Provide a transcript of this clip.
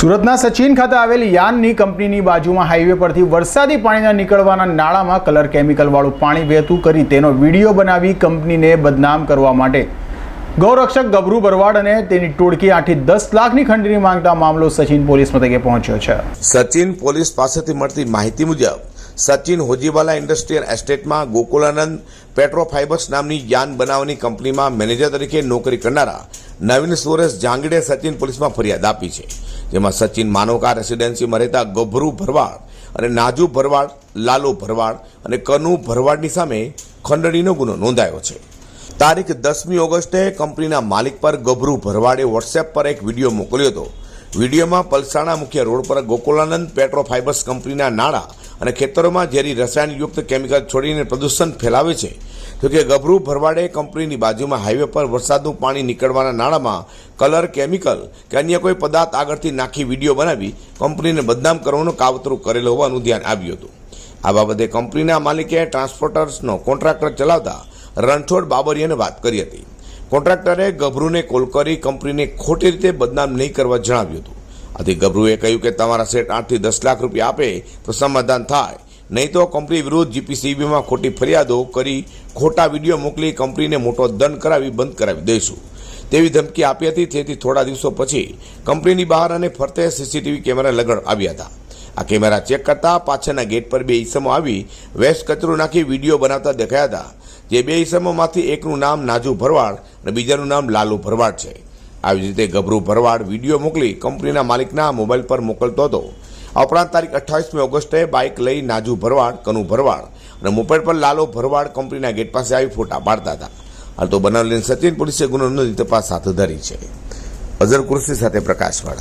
સુરતના સચિન ખાતે આવેલી યાનની કંપનીની બાજુમાં હાઈવે પરથી વરસાદી પાણીના નીકળવાના નાળામાં કલર કેમિકલવાળું પાણી વહેતું કરી તેનો વિડીયો બનાવી કંપનીને બદનામ કરવા માટે ગૌરક્ષક ગભરુ ભરવાડ અને તેની ટોળકી 8-10 લાખની ખંડણી માંગતા મામલો સચિન પોલીસ મથકે પહોંચ્યો છે। સચિન પોલીસ પાસેથી મળતી માહિતી મુજબ સચિન હોજીવાલા ઇન્ડસ્ટ્રીયલ એસ્ટેટમાં ગોકુલાનંદ પેટ્રોફાઇબર્સ નામની યાન બનાવવાની કંપનીમાં મેનેજર તરીકે નોકરી કરનારા નવીન સુરેશ જાંગીડે સચિન પોલીસમાં ફરિયાદ આપી છે, જેમાં સચિન માનવકા રેસિડેન્સીમાં રહેતા ગભરુ ભરવાડ અને નાજુ ભરવાડ, લાલુ ભરવાડ અને કનુ ભરવાડની સામે ખંડણીનો ગુનો નોંધાયો છે। તારીખ 10મી ઓગસ્ટે કંપનીના માલિક પર ગભરુ ભરવાડે વોટ્સએપ પર એક વિડીયો મોકલ્યો હતો। વિડીયોમાં પલસાણા મુખ્ય રોડ પર ગોકુલાનંદ પેટ્રોફાઇબર્સ કંપનીના નાળા અને ખેતરોમાં ઝેરી રસાયણયુક્ત કેમિકલ છોડીને પ્રદૂષણ ફેલાવે છે। તો કે ગભરુ ભરવાડે કંપનીની બાજુમાં હાઈવે પર વરસાદનું પાણી નીકળવાના નાળામાં કલર કેમિકલ કે અન્ય કોઈ પદાર્થ આગળથી નાખી વિડીયો બનાવી કંપનીને બદનામ કરવાનું કાવતરું કરેલું હોવાનું ધ્યાન આવ્યું હતું। આ બાબતે કંપનીના માલિકે ટ્રાન્સપોર્ટર્સનો કોન્ટ્રાક્ટર ચલાવતા રણછોડ બાબરિયાને વાત કરી હતી। કોન્ટ્રાક્ટરે ગભરુને કોલ કરી કંપનીને ખોટી રીતે બદનામ નહીં કરવા જણાવ્યું હતું। આથી ગભરુએ કહ્યું કે તમારા સેટ 8-10 લાખ રૂપિયા આપે તો સમાધાન થાય, નહીં તો કંપની વિરુદ્ધ જીપીસીબીમાં ખોટી ફરિયાદો કરી ખોટા વિડીયો મોકલી કંપનીને મોટો દંડ કરાવી બંધ કરાવી દઈશું તેવી ધમકી આપી હતી। તેથી થોડા દિવસો પછી કંપનીની બહાર અને ફરતે સીસીટીવી કેમેરા લગાડ આવ્યા હતા। આ કેમેરા ચેક કરતા પાછળના ગેટ પર 2 ઈસમો આવી વેસ્ટ કચરો નાખી વિડીયો બનાવતા દેખાયા હતા। જે 2 ઈસમોમાંથી એકનું નામ નાજુ ભરવાડ અને બીજાનું નામ લાલુ ભરવાડ છે। આવી રીતે ગભરુ ભરવાડ વિડીયો મોકલી કંપનીના માલિકના મોબાઈલ પર મોકલતો હતો। આ ઉપરાંત તારીખ 28મી ઓગસ્ટે બાઇક લઈ નાજુ ભરવાડ, કનુ ભરવાડ અને મોપેડ પર લાલુ ભરવાડ કંપનીના ગેટ પાસે આવી ફોટા પાડતા હતા। હાલ તો બનાવ લઈને સચિન પોલીસે ગુનો નોંધી તપાસ હાથ ધરી છે। અઝર કુર્સી સાથે પ્રકાશવાળા।